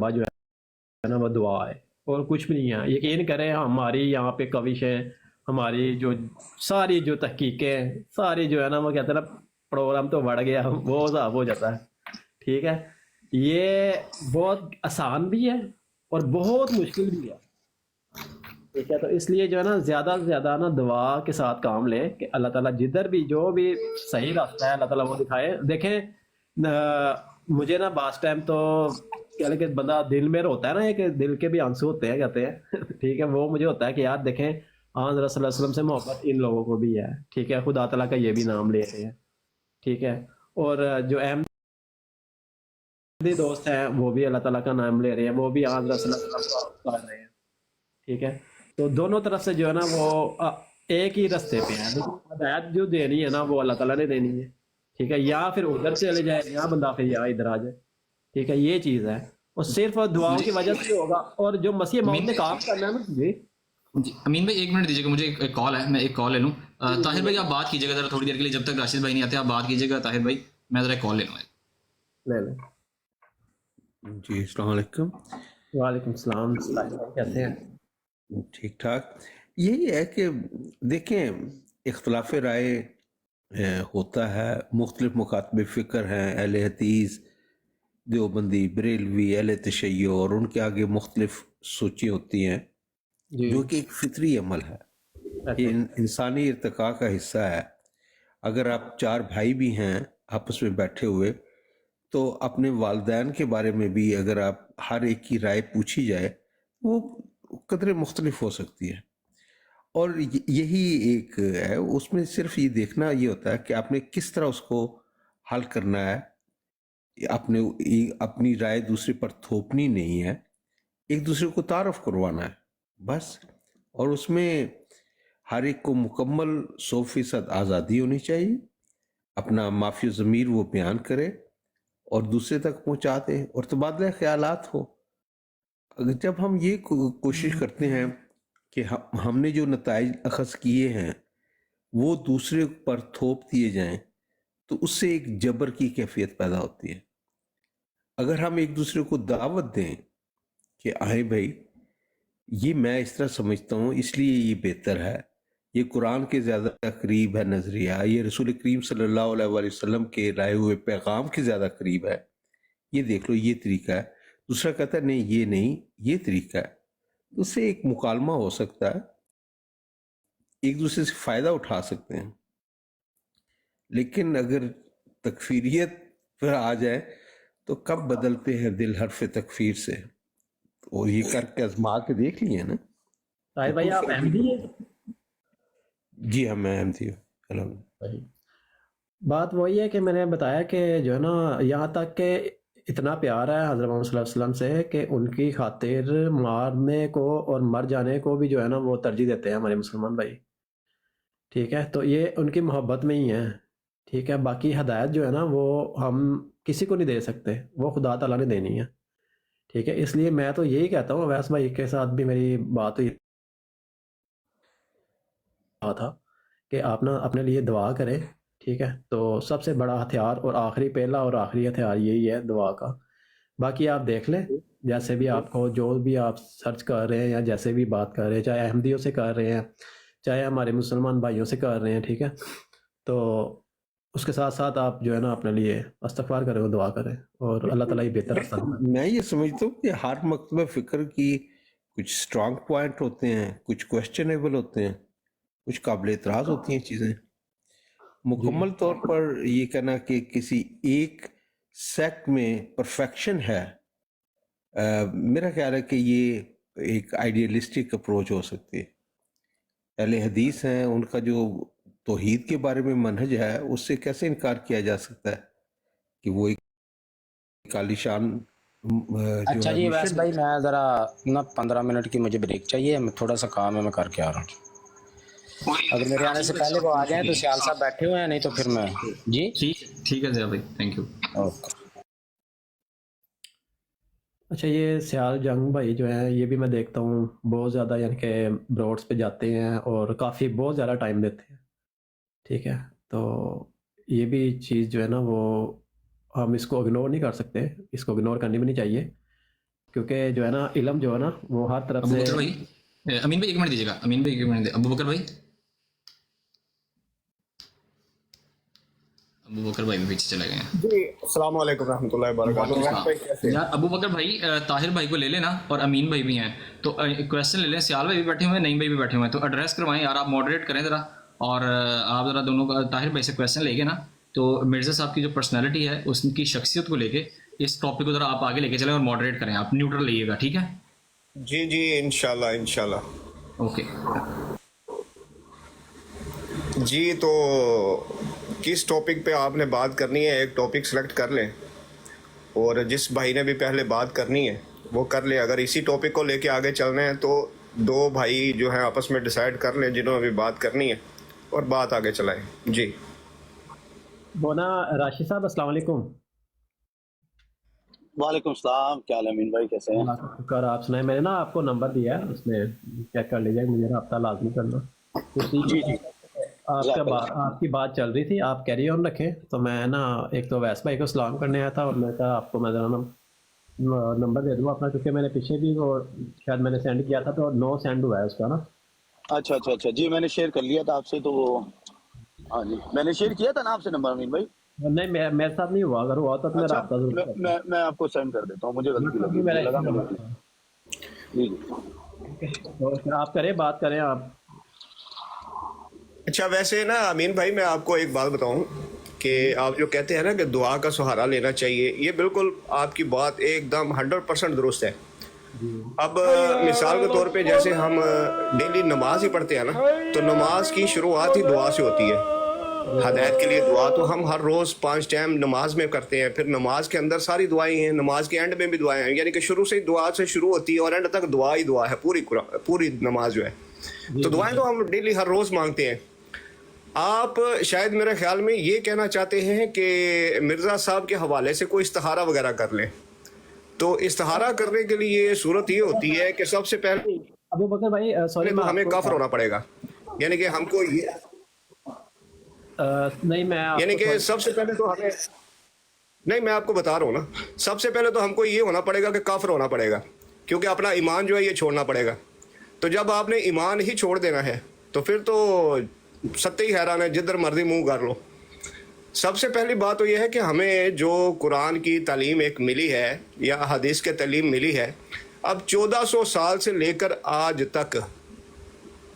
غالبہ جو ہے نا وہ دعا ہے اور کچھ بھی نہیں ہے. یقین کریں ہماری یہاں پہ کوششیں, ہماری جو ساری جو تحقیقیں ساری جو ہے نا وہ کہتے ہیں نا پروگرام تو بڑھ گیا وہ صاحب ہو جاتا ہے. ٹھیک ہے, یہ بہت آسان بھی ہے اور بہت مشکل بھی ہے. ٹھیک ہے, تو اس لیے جو ہے نا زیادہ سے زیادہ نا دعا کے ساتھ کام لیں کہ اللہ تعالیٰ جدھر بھی جو بھی صحیح راستہ ہے اللہ تعالیٰ وہ دکھائے. دیکھیں مجھے نا بعض ٹائم تو کیا کہ بندہ دل میں ہوتا ہے نا ایک دل کے بھی آنسو ہوتے ہیں کہتے ہیں ٹھیک ہے, وہ مجھے ہوتا ہے کہ یار دیکھیں حضرت صلی اللہ علیہ وسلم سے محبت ان لوگوں کو بھی ہے. ٹھیک ہے, خدا تعالیٰ کا یہ بھی نام لے رہے ہیں. ٹھیک ہے, اور جو احمدی دوست ہیں وہ بھی اللہ تعالیٰ کا نام لے رہے ہیں, وہ بھی حضرت صلی اللہ علیہ وسلم کو پکار رہے ہیں. ٹھیک ہے, تو دونوں طرف سے جو ہے نا وہ ایک ہی رستے پہ ہے, لیکن ہدایت جو دینی ہے نا وہ اللہ تعالیٰ نے دینی ہے. ٹھیک ہے, یا پھر ادھر چلے جائے یا بندہ پھر یا ادھر آ جائے. ٹھیک ہے, یہ چیز ہے اور صرف دعاؤں کی وجہ سے ہوگا. اور جو مسیح موعود نے کام کرنا ہے نا جی جی امین بھائی 1 منٹ دیجیے گا, مجھے ایک کال ہے, میں ایک کال لے لوں. طاہر بھائی آپ بات کیجیے گا ذرا تھوڑی دیر کے لیے, جب تک راشد بھائی نہیں آتے آپ بات کیجیے گا. طاہر بھائی میں ذرا ایک کال لے لوں. لے لیں. جی السلام علیکم. وعلیکم السلام, کیسے ہیں؟ ٹھیک ٹھاک. یہی ہے کہ دیکھیں اختلاف رائے ہوتا ہے, مختلف مکاتب فکر ہیں, اہل حدیث, دیوبندی, بریلوی, اہل تشیع, اور ان کے آگے مختلف سوچیں ہوتی ہیں جی جو کہ ایک فطری عمل ہے, یہ انسانی ارتقاء کا حصہ ہے. اگر آپ 4 بھائی بھی ہیں آپس میں بیٹھے ہوئے تو اپنے والدین کے بارے میں بھی اگر آپ ہر ایک کی رائے پوچھی جائے وہ قدرے مختلف ہو سکتی ہے. اور یہی ایک ہے, اس میں صرف یہ دیکھنا یہ ہوتا ہے کہ آپ نے کس طرح اس کو حل کرنا ہے. اپنی رائے دوسرے پر تھوپنی نہیں ہے, ایک دوسرے کو تعارف کروانا ہے بس. اور اس میں ہر ایک کو مکمل 100% آزادی ہونی چاہیے, اپنا معافی ضمیر وہ بیان کرے اور دوسرے تک پہنچا دے, اور تبادلہ خیالات ہو. اگر جب ہم یہ کوشش کرتے ہیں کہ ہم نے جو نتائج اخذ کیے ہیں وہ دوسرے پر تھوپ دیے جائیں تو اس سے ایک جبر کی کیفیت پیدا ہوتی ہے. اگر ہم ایک دوسرے کو دعوت دیں کہ آئے بھائی یہ میں اس طرح سمجھتا ہوں اس لیے یہ بہتر ہے, یہ قرآن کے زیادہ قریب ہے نظریہ, یہ رسول کریم صلی اللہ علیہ وآلہ وسلم کے لائے ہوئے پیغام کے زیادہ قریب ہے, یہ دیکھ لو یہ طریقہ ہے. دوسرا کہتا ہے نہیں یہ نہیں یہ طریقہ ہے. اس سے ایک مکالمہ ہو سکتا ہے, ایک دوسرے سے فائدہ اٹھا سکتے ہیں. لیکن اگر تکفیریت پر آ جائے تو کب بدلتے ہیں دل حرف تکفیر سے, اور یہ کر کے آزما کے دیکھ لیے نا. طاہر بھائی آپ احمدی ہیں؟ جی ہاں میں احمدی ہوں. بات وہی ہے کہ میں نے بتایا کہ جو ہے نا یہاں تک کہ اتنا پیار ہے حضرت محمد صلی اللہ علیہ وسلم سے کہ ان کی خاطر مارنے کو اور مر جانے کو بھی جو ہے نا وہ ترجیح دیتے ہیں ہمارے مسلمان بھائی. ٹھیک ہے, تو یہ ان کی محبت میں ہی ہے. ٹھیک ہے, باقی ہدایت جو ہے نا وہ ہم کسی کو نہیں دے سکتے, وہ خدا تعالیٰ نے دینی ہے. ٹھیک ہے, اس لیے میں تو یہی کہتا ہوں, اویس بھائی کے ساتھ بھی میری بات ہوئی تھا کہ آپ نا اپنے لیے دعا کریں. ٹھیک ہے, تو سب سے بڑا ہتھیار اور آخری پہلا اور آخری ہتھیار یہی ہے دعا کا. باقی آپ دیکھ لیں جیسے بھی آپ کو جو بھی آپ سرچ کر رہے ہیں یا جیسے بھی بات کر رہے ہیں, چاہے احمدیوں سے کر رہے ہیں چاہے ہمارے مسلمان بھائیوں سے کر رہے ہیں. ٹھیک ہے, تو اس کے ساتھ ساتھ آپ جو ہے نا اپنے لیے استغفار کریں اور دعا کریں, اور اللہ تعالیٰ ہی بہتر راستہ دکھائے. میں یہ سمجھتا ہوں کہ ہر مکتبہ فکر کی کچھ سٹرانگ پوائنٹ ہوتے ہیں, کچھ کویسچنیبل ہوتے ہیں, کچھ قابل اعتراض ہوتی ہیں چیزیں. مکمل طور پر یہ کہنا کہ کسی ایک سیکٹ میں پرفیکشن ہے, میرا خیال ہے کہ یہ ایک آئیڈیلسٹک اپروچ ہو سکتی ہے. اہل حدیث ہیں, ان کا جو توحید کے بارے میں منہج ہے اس سے کیسے انکار کیا جا سکتا ہے کہ وہ ایک عالیشان اچھا جی ویس بھائی میں ذرا نا 15 منٹ کی مجھے بریک چاہیے, تھوڑا سا کام ہے میں کر کے آ رہا ہوں. اگر میرے آنے سے پہلے وہ آ جائیں تو سیال صاحب بیٹھے ہوئے ہیں, نہیں تو پھر میں جی ٹھیک ہے ضیاء بھائی, تھینک یو. اوکے. اچھا, یہ سیال جنگ بھائی جو ہیں یہ بھی میں دیکھتا ہوں بہت زیادہ یعنی کہ بروڈس پہ جاتے ہیں اور کافی بہت زیادہ ٹائم دیتے ہیں. ٹھیک ہے, تو یہ بھی چیز جو ہے نا وہ ہم اس کو اگنور نہیں کر سکتے, اس کو اگنور کرنی بھی نہیں چاہیے क्योंकि जो है ना इल्म जो है ना वो हर तरफ अबू से। बकर भाई, अमीन भाई 1 मिनट दीजिएगा, अमीन भाई 1 मिनट, अबू बकर भाई, अबू बकर भाई भी पीछे चले गए हैं। जी अस्सलाम वालेकुम रहमतुल्लाहि व बरकातुहू। वैसे भाई कैसे हैं? यार अबू बकर भाई, ताहिर भाई को ले लेना और अमीन भाई भी हैं, तो क्वेश्चन ले लें। सियाल भाई भी बैठे हुए हैं, नईम भाई भी बैठे हुए हैं, तो एड्रेस करवाएं यार, आप मॉडरेट करें ज़रा। और आप ज़रा दोनों का ताहिर भाई से क्वेश्चन लेके ना, तो मिर्ज़ा साहब की जो पर्सनैलिटी है उसकी शख्सियत को लेके इस टॉपिक को ज़रा आप आगे लेके चलें और मॉडरेट करें, आप न्यूट्रल रहिएगा, ठीक है? जी जी इंशाल्लाह इंशाल्लाह। ओके। जी तो किस टॉपिक पे आपने बात करनी है, एक टॉपिक सेलेक्ट कर लें और जिस भाई ने भी पहले बात करनी है वो कर ले। अगर इसी टॉपिक को लेके आगे चलना है तो दो भाई जो हैं आपस में डिसाइड कर लें जिन्होंने भी बात करनी है और बात आगे चलाएं। जी वो ना राशिद साहब अस्सलाम वालेकुम। वालेकुम सलाम, क्या हाल है अमीन भाई, कैसे हैं? शुक्र, आप सुनाए। मैंने ना आपको नंबर दिया है, उसमें चेक कर लीजिएगा, मुझे रब्ता लाजमी करना। जी जी आपकी बात चल रही थी, आप कैरी ऑन रखें। तो मैं ना एक तो वैस भाई को सलाम करने आया था और मैं कहा आपको मैं ज़रा नंबर दे दूँ अपना, क्योंकि मैंने पीछे भी वो शायद मैंने सेंड किया था तो नो सेंड हुआ है उसका ना। अच्छा अच्छा अच्छा, जी मैंने शेयर कर लिया था आपसे, तो वो हाँ जी मैंने शेयर किया था ना आपसे नंबर अमीन भाई। नहीं, मेरे साथ नहीं हुआ, अगर हुआ तो मैं अच्छा, रब्ता जरूर मैं आपको सेंड कर देता हूँ, मुझे गलती लगी, मुझे लगा मुझे। जी जी तो आप करें, बात करें आप। अच्छा, वैसे ना अमीन भाई मैं आपको एक बात बताऊं कि आप जो कहते हैं ना कि दुआ का सहारा लेना चाहिए, ये बिल्कुल आपकी बात एकदम 100% दुरुस्त है। अब मिसाल के तौर पे जैसे हम डेली नमाज ही पढ़ते हैं ना, तो नमाज की शुरुआत ही दुआ से होती है। हदायत के लिए दुआ तो हम हर रोज़ 5 टाइम नमाज में करते हैं, फिर नमाज के अंदर सारी दुआएं हैं, नमाज के एंड में भी दुआएं हैं, यानी कि शुरू से ही दुआ से शुरू होती है और एंड तक दुआ ही दुआ है, पूरी नमाज जो है। तो दुआएं तो हम डेली हर रोज़ मांगते हैं। आप शायद मेरे ख्याल में ये कहना चाहते हैं कि मिर्ज़ा साहब के हवाले से कोई इस्तिहारा वगैरह कर लें। तो इस्तिहारा करने के लिए सूरत ये होती है कि सबसे पहले अबू बकर भाई सॉरी, तो हमें काफिर होना पड़ेगा, यानी कि हमको ये नहीं मैं यानी कि सबसे पहले तो हमें नहीं, मैं आपको बता रहा हूँ ना, सबसे पहले तो हमको ये होना पड़ेगा कि काफिर होना पड़ेगा, क्योंकि अपना ईमान जो है ये छोड़ना पड़ेगा। तो जब आपने ईमान ही छोड़ देना है तो फिर तो सत्य ही हैरान है, जिधर मर्जी मुंह कर लो। सबसे पहली बात तो यह है कि हमें जो कुरान की तालीम एक मिली है या हदीस के तालीम मिली है, अब 1400 साल से लेकर आज तक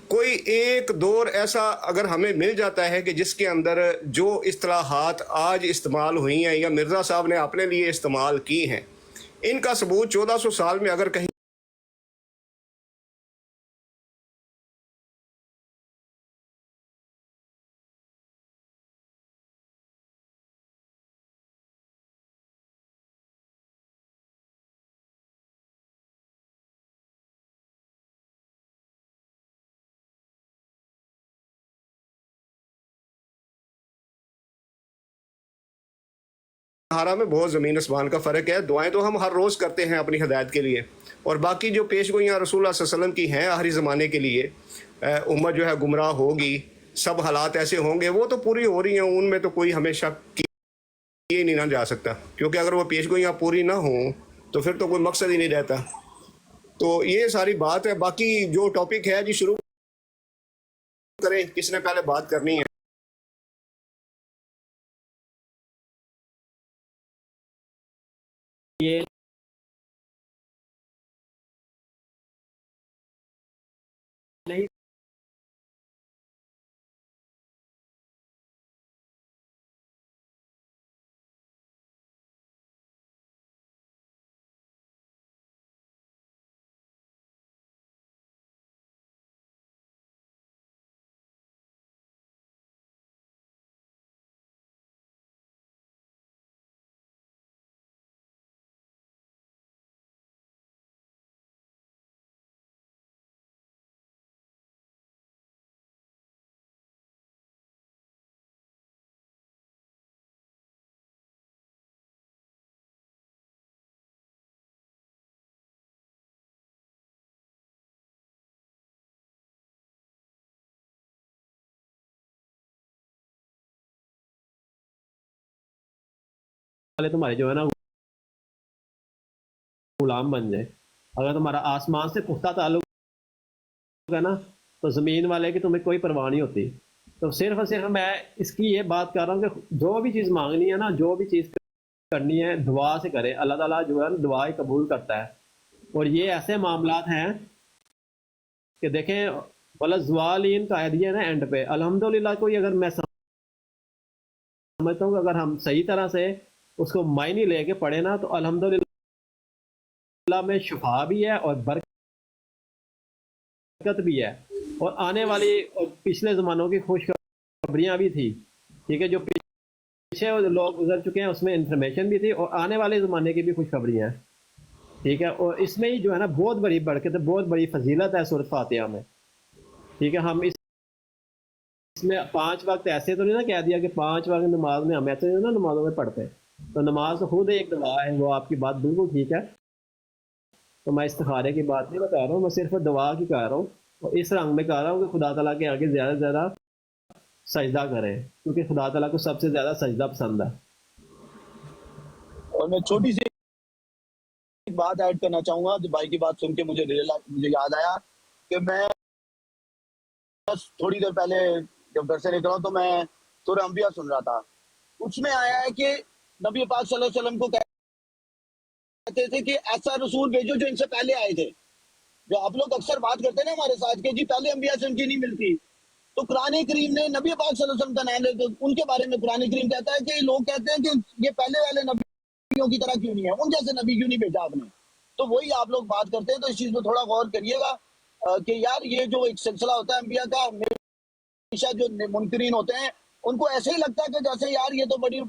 कोई एक दौर ऐसा अगर हमें मिल जाता है कि जिसके अंदर जो इस्तिलाहात आज इस्तेमाल हुई हैं या मिर्ज़ा साहब ने अपने लिए इस्तेमाल की हैं, इनका सबूत 1400 साल में अगर कहीं सहारा में बहुत ज़मीन आसमान का फ़र्क है। दुआएं तो हम हर रोज़ करते हैं अपनी हदायत के लिए, और बाकी जो पेशगोइयाँ रसूलुल्लाह सल्लल्लाहु अलैहि वसल्लम की हैं आखिरी ज़माने के लिए, उम्मत जो है गुमराह होगी, सब हालात ऐसे होंगे, वो तो पूरी हो रही हैं, उनमें तो कोई हमेशा किए नहीं ना जा सकता, क्योंकि अगर वो पेशगोइयाँ पूरी ना हों तो फिर तो कोई मकसद ही नहीं रहता। तो ये सारी बात है। बाकी जो टॉपिक है जी शुरू करें, किसने पहले बात करनी है? ये नहीं वाले तुम्हारे जो है ना गुलाम बन जाए। अगर तुम्हारा आसमान से पुख्ता ताल्लुक है ना, तो ज़मीन वाले की तुम्हें कोई परवाह नहीं होती। तो सिर्फ और सिर्फ मैं इसकी ये बात कर रहा हूँ कि जो भी चीज़ मांगनी है ना, जो भी चीज़ करनी है, दुआ से करे। अल्लाह ताला जो है दुआ ही कबूल करता है। और ये ऐसे मामलात हैं कि देखें, वाला ज़वालीन का कह दिया ना एंड पे, अल्हम्दुलिल्लाह कोई अगर मैं समझता हूँ कि अगर हम सही तरह से उसको मायने लेके पढ़े ना, तो अल्हम्दुलिल्लाह में शिफा भी है और बरकत भी है। और आने वाली और पिछले ज़मानों की खुशखबरियाँ भी थी, ठीक है, जो पीछे लोग गुजर चुके हैं उसमें इंफॉर्मेशन भी थी, और आने वाले ज़माने की भी खुशखबरियाँ हैं, ठीक है। और इसमें ही जो है ना बहुत बड़ी बरकत है, बहुत बड़ी फजीलत है सूरत फातिहा में, ठीक है। हम इसमें 5 वक्त ऐसे तो नहीं ना कह दिया कि 5 वक्त नमाज में हम ऐसे नहीं ना नमाजों में पढ़ते, तो नमाज तो खुद एक दुआ है, वो आपकी बात बिल्कुल ठीक है। तो मैं इस्तिखारे की बात नहीं बता रहा हूँ, मैं सिर्फ दुआ की कह रहा हूँ, और इस रंग में कह रहा हूँ कि खुदा ताला के आगे ज़्यादा से ज़्यादा सजदा करें, क्योंकि खुदा ताला को सबसे ज़्यादा सजदा पसंद है। और मैं छोटी सी एक बात ऐड करना चाहूंगा, जो भाई की बात सुन के मुझे याद आया कि मैं बस थोड़ी देर पहले जब घर से निकला तो मैं सूरह अंबिया सुन रहा था। उसमें आया है कि नबी पाक सल्लल्लाहु अलैहि वसल्लम को कहते थे कि ऐसा रसूल भेजो जो इनसे पहले आए थे। जो आप लोग अक्सर बात करते हैं ना हमारे साथ कि जी पहले अंबिया से उनकी नहीं मिलती, तो कुरान करीम ने नबी पाक सल्लल्लाहु अलैहि वसल्लम का नाम ले, तो उनके बारे में कुरान करीम कहता है कि लोग कहते हैं कि ये पहले वाले नबियों की तरह क्यों नहीं है, उन जैसे नबी क्यों नहीं भेजा आपने। तो वही आप लोग बात करते हैं, तो इस चीज में थोड़ा गौर करिएगा कि यार ये जो एक सिलसिला होता है अंबिया का, हमेशा जो मुनकरीन होते हैं उनको ऐसे ही लगता है कि जैसे यार ये तो बड़ी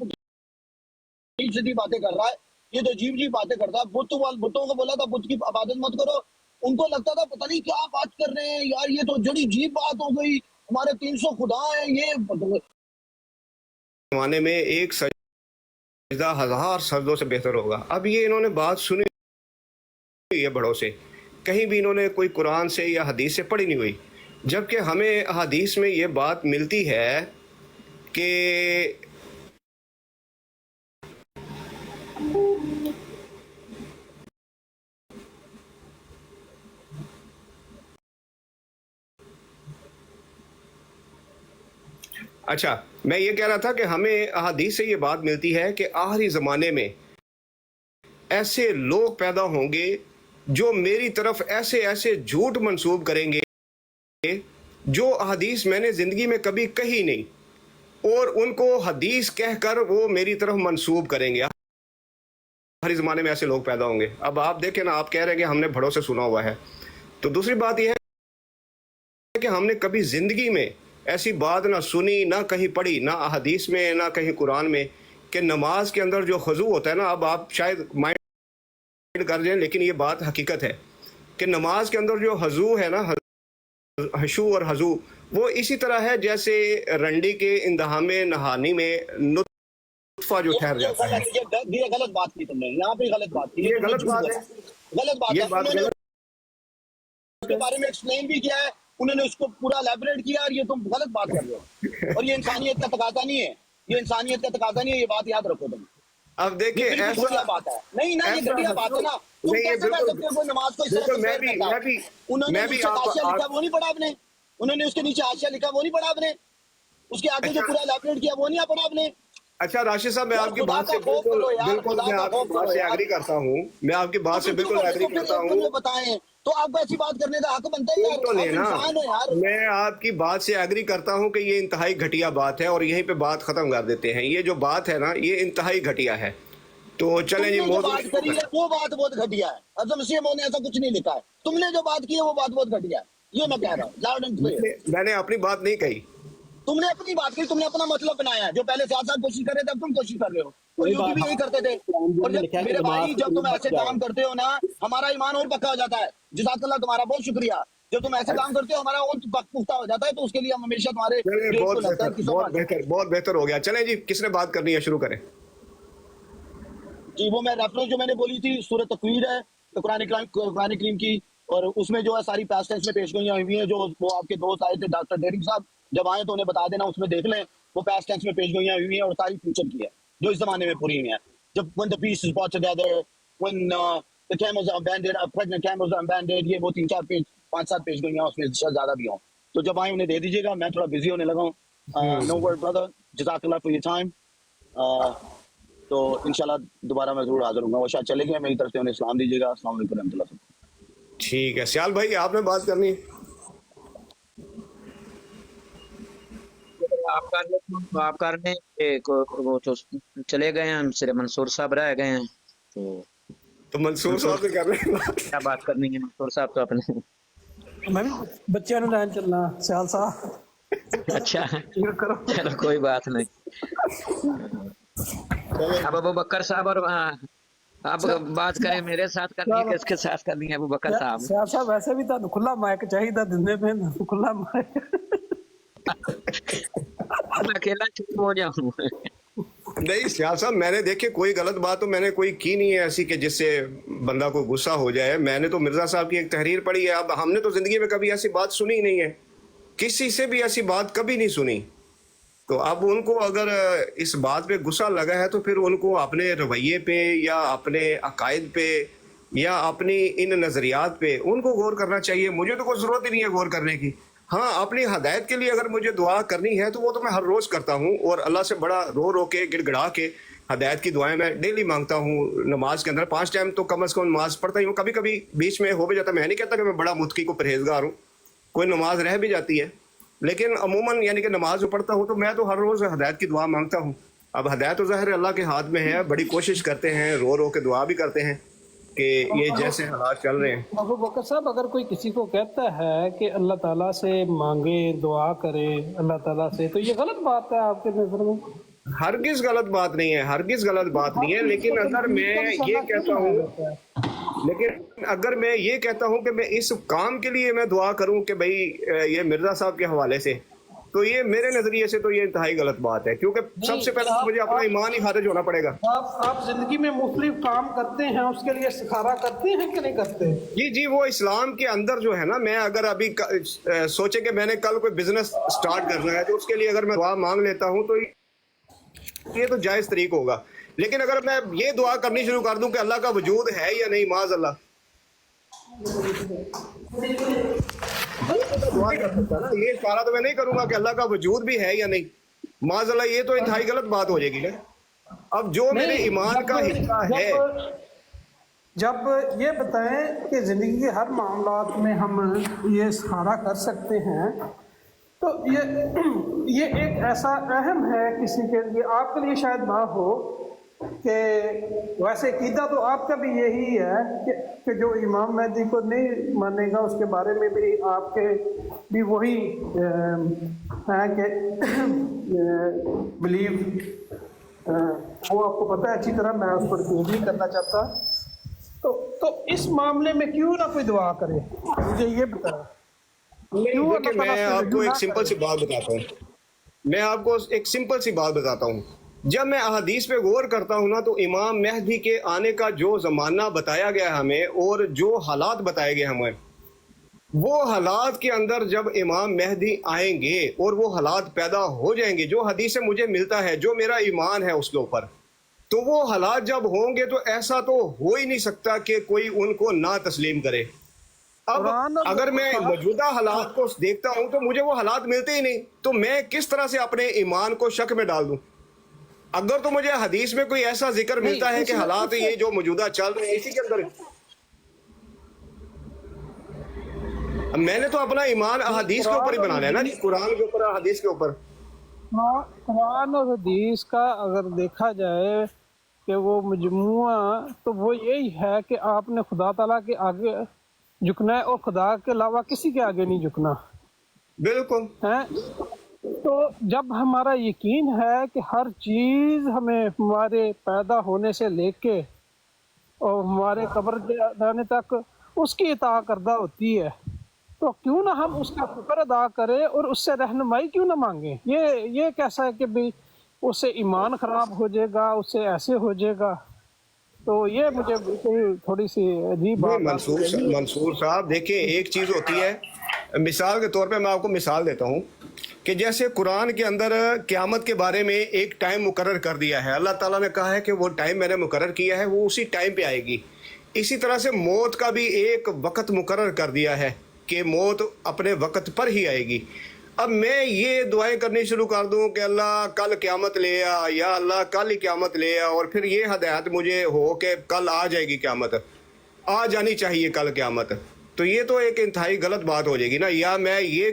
सीधी बातें कर रहा है, ये तो अजीब अजीब बातें करता है। बुतों को बोला था बुत की इबादत मत करो, उनको लगता था पता नहीं क्या बात कर रहे हैं यार, ये तो जड़ी अजीब बात हो गई, हमारे 300 खुदा हैं। ये जमाने में एक सजदा 1000 सजदों से बेहतर होगा। अब ये इन्होंने बात सुनी हुई है बड़ों से, कहीं भी इन्होंने कोई कुरान से या हदीस से पढ़ी नहीं हुई, जबकि हमें हदीस में ये बात मिलती है कि अच्छा, मैं ये कह रहा था कि हमें अहादीस से ये बात मिलती है कि आखिरी ज़माने में ऐसे लोग पैदा होंगे जो मेरी तरफ ऐसे ऐसे झूठ मंसूब करेंगे जो हदीस मैंने ज़िंदगी में कभी कही नहीं, और उनको हदीस कहकर वो मेरी तरफ मंसूब करेंगे। आखिरी ज़माने में ऐसे लोग पैदा होंगे। अब आप देखें ना, आप कह रहे हैं कि हमने बड़ों से सुना हुआ है, तो दूसरी बात यह है कि हमने कभी ज़िंदगी में ऐसी बात ना सुनी, ना कहीं पढ़ी, ना हदीस में, ना कहीं कुरान में, कि नमाज के अंदर जो खुजू होता है ना, अब आप शायद माइंड कर जाएं, लेकिन ये बात हकीकत है कि नमाज के अंदर जो हजू है ना, हशू और हजू, वो इसी तरह है जैसे रंडी के इंदहामे नहानी में नुत्फा जो ठहर जाता है। ये गलत बात की तुमने, यहाँ पे गलत बात की, ये गलत बात है, गलत बात ये है। बात उन्होंने गलत उसके बारे में एक्सप्लेन भी किया है, उन्होंने उसको पूरा एलैबोरेट किया, और ये तुम गलत बात कर रहे हो, और ये इंसानियत का तकाजा नहीं है, ये इंसानियत का तकाजा नहीं है, ये बात याद रखो तुम। अब देखिए ऐसा घटिया बात है, नहीं ना, ये घटिया बात है ना। तुम कैसे कह सकते हो कोई नमाज को इस तरह से शेयर करता है? उन्होंने नीचे हाशिया लिखा वो नहीं पढ़ा आपने, उन्होंने उसके नीचे हाशिया लिखा वो नहीं पढ़ा आपने, उसके आगे जो पूरा एलैबोरेट किया वो नहीं पढ़ा आपने। अच्छा राशिद साहब, मैं आपकी बात से बिल्कुल मैं आपकी बात से एग्री करता हूँ, मैं आपकी बात से बिल्कुल एग्री करता हूँ। बताएं तो आपको ऐसी बात करने का हक बनता है यार, तो लेना, इंसान हो यार। मैं आपकी बात से एग्री करता हूँ कि ये इंतहाई घटिया बात है, और यहीं पे बात खत्म कर देते हैं। ये जो बात है ना, ये इंतहाई घटिया है। तो चलें जी, बात करी है वो बात बहुत घटिया है। अब्दुल मसीह ने ऐसा कुछ नहीं लिखा है, तुमने जो बात की है वो बात बहुत घटिया है, ये मैं कह रहा हूँ लाउड एंड क्लियर। मैंने अपनी बात नहीं कही, तुमने अपनी बात की, तुमने अपना मतलब बनाया है। जो पहले साथ कोशिश कर रहे थे, अब तुम कोशिश कर रहे हो, और यूपी भी यही करते थे। और जब मेरे भाई, जब तुम ऐसे काम करते हो ना, हमारा ईमान और पक्का हो जाता है। जज़ाकल्लाह, तुम्हारा बहुत शुक्रिया। जब तुम ऐसे काम करते हो हमारा और पुख्ता हो जाता है, तो उसके लिए हम हमेशा तुम्हारे बहुत बेहतर हो गया। चलें जी, किसने बात करनी है, शुरू करें जी। वो मैं रेफरेंस जो मैंने बोली थी सूरत तकवीर है, तो कुरान करीम की, और उसमें जो है सारी पास्ट टेंस में पेशगोइयां हुई हैं। जो वो आपके दोस्त आए थे डॉक्टर डेरिक साहब, जब आए तो उन्हें बता देना, उसमें देख लें, वो पास्ट टेंस में पेशगोइयां हुई हैं और सारी फ्यूचर की है जो इस जमाने में पूरी हुई है। जब when the pieces brought together, when the camels are abandoned, pregnant camels are abandoned, ये वो 3-4 पेज 5-7 पेज गई हैं, उसमें शायद ज़्यादा भी हों, तो जब आए उन्हें दे दीजिएगा, मैं थोड़ा बिजी होने लगा हूँ। No word brother, जज़ाकल्लाह for your time। तो इंशाल्लाह दोबारा मैं जरूर हाजिर हूँगा। वो शायद चले गए, मेरी तरफ से उन्हें सलाम दीजिएगा। अस्सलाम वालेकुम रहमतुल्लाह। ठीक है सियाल भाई, आपने बात करनी? आप करने वो तो चले गए हैं, सिर्फ मंसूर साहब रह गए हैं, तो मंसूर साहब से कर रहे हैं। क्या बात करनी है मंसूर साहब तो अपने मैं भी बच्चे ने लैन चलना सियाल साहब। अच्छा करो चलो कोई बात नहीं। अब अबू बकर साहब और आप बात करें, मेरे साथ करनी है किसके साथ करनी है? अबू बकर साहब। सियाल साहब वैसे भी तो खुला माइक चाहिए दिंदे पे, खुला माइक मैं अकेला चुप हो जाऊं? नहीं सियाल साहब, मैंने देखिए कोई गलत बात तो मैंने कोई की नहीं है ऐसी कि जिससे बंदा को गुस्सा हो जाए। मैंने तो मिर्जा साहब की एक तहरीर पढ़ी है। अब हमने तो जिंदगी में कभी ऐसी बात सुनी ही नहीं है, किसी से भी ऐसी बात कभी नहीं सुनी। तो अब उनको अगर इस बात पे गुस्सा लगा है तो फिर उनको अपने रवैये पे या अपने अकायद पे या अपनी इन नज़रियात पे उनको गौर करना चाहिए। मुझे तो कोई ज़रूरत ही नहीं है गौर करने की। हाँ, अपनी हदायत के लिए अगर मुझे दुआ करनी है तो वो तो मैं हर रोज़ करता हूँ, और अल्लाह से बड़ा रो रो के गिड़गिड़ा के हदायत की दुआएं मैं डेली मांगता हूँ। नमाज के अंदर 5 टाइम तो कम से कम नमाज पढ़ता ही हूँ। कभी कभी बीच में हो भी जाता, मैं नहीं कहता कि मैं बड़ा मुत्की को परहेजगार हूँ, कोई नमाज रह भी जाती है, लेकिन अमूमन यानी कि नमाज जो पढ़ता हूँ तो मैं तो हर रोज़ हदायत की दुआ मांगता हूँ। अब हदायत तो ज़ाहिर अल्लाह के हाथ में है, बड़ी कोशिश करते हैं, रो रो के दुआ भी करते हैं कि ये जैसे हालात चल रहे हैं। अबू बकर साहब, अगर कोई किसी को कहता है कि अल्लाह ताला से मांगे, दुआ करे अल्लाह ताला से, तो ये गलत बात है आपके नजर में? हरगिज गलत बात नहीं है, हरगिज गलत बात नहीं है। लेकिन अगर मैं ये कहता हूँ कि मैं इस काम के लिए मैं दुआ करूँ कि भाई ये मिर्जा साहब के हवाले से, तो ये मेरे नजरिए से तो ये इंतहाई गलत बात है, क्योंकि सबसे पहले तो मुझे अपना ईमान ही खारिज होना पड़ेगा। आप जिंदगी में मुख्तलिफ काम करते हैं, उसके लिए इस्तिखारा करते हैं कि नहीं करते? जी, वो इस्लाम के अंदर जो है ना, मैं अगर अभी सोचे कि मैंने कल कोई बिजनेस स्टार्ट करना है तो उसके लिए अगर मैं दुआ मांग लेता हूँ तो ये तो जायज तरीक होगा। लेकिन अगर मैं ये दुआ करनी शुरू कर दूं कि अल्लाह का वजूद है या नहीं, माज अल्लाह, दुआ कर सकता ना, ये सारा तो मैं नहीं करूंगा कि अल्लाह का वजूद भी है या नहीं, माज अल्लाह, ये तो इंतहाई गलत बात हो जाएगी ना। अब जो मेरे ईमान का हिस्सा है, जब ये बताएं कि जिंदगी के हर मामलात में हम ये सहारा कर सकते हैं, तो ये एक ऐसा अहम है किसी के लिए, आपके लिए शायद ना हो, कि वैसे कीदा तो आपका भी यही है कि जो इमाम मेहदी को नहीं मानेगा उसके बारे में भी आपके भी वही है कि बिलीव, वो आपको पता है अच्छी तरह, मैं उस पर क्यों नहीं करना चाहता। तो इस मामले में क्यों ना कोई दुआ करे, मुझे ये बताया। देखिए मैं आपको एक सिंपल सी बात बताता हूँ, जब मैं अहादीस पे गौर करता हूँ ना, तो इमाम मेहदी के आने का जो ज़माना बताया गया हमें और जो हालात बताए गए हमें, वो हालात के अंदर जब इमाम मेहदी आएंगे और वो हालात पैदा हो जाएंगे जो हदीस से मुझे मिलता है, जो मेरा ईमान है उसके ऊपर, तो वो हालात जब होंगे तो ऐसा तो हो ही नहीं सकता कि कोई उनको ना तस्लीम करे। अब अगर मैं मौजूदा हालात को देखता हूं तो मुझे वो हालात मिलते ही नहीं, तो मैं किस तरह से अपने ईमान को शक में डाल दूं? अगर तो मुझे हदीस में कोई ऐसा जिक्र मिलता है कि हालात ये जो मौजूदा चल रहे हैं इसी के अंदर, मैंने तो अपना ईमान हदीस के ऊपर ही बनाना है ना, कुरान के ऊपर, हदीस के ऊपर। कुरान और हदीस का अगर देखा जाए कि वो मजमुआ, तो वो यही है कि आपने खुदा ताला के आगे झुकना है और खुदा के अलावा किसी के आगे नहीं झुकना। बिल्कुल है। तो जब हमारा यकीन है कि हर चीज़ हमें हमारे पैदा होने से लेके और हमारे कब्र जाने तक उसकी इताअत करदा होती है, तो क्यों ना हम उसका शुक्र अदा करें और उससे रहनुमाई क्यों ना मांगें? ये कैसा है कि भाई उससे ईमान खराब हो जाएगा, उससे ऐसे हो जाएगा? तो ये मुझे थोड़ी सी अजीब बात। मंसूर साहब देखिए, एक चीज़ होती है, मिसाल के तौर पे मैं आपको मिसाल देता हूँ कि जैसे कुरान के अंदर क़यामत के बारे में एक टाइम मुकर्रर कर दिया है, अल्लाह ताला ने कहा है कि वो टाइम मैंने मुकर्रर किया है, वो उसी टाइम पे आएगी। इसी तरह से मौत का भी एक वक्त मुकर्रर कर दिया है कि मौत अपने वक्त पर ही आएगी। अब मैं ये दुआएं करनी शुरू कर दूं कि अल्लाह कल क़यामत ले आ, या अल्लाह कल ही क़यामत ले आ, और फिर ये हदायत मुझे हो कि कल आ जाएगी क़यामत, आ जानी चाहिए कल क़यामत, तो ये तो एक इंतहाई गलत बात हो जाएगी ना। या मैं ये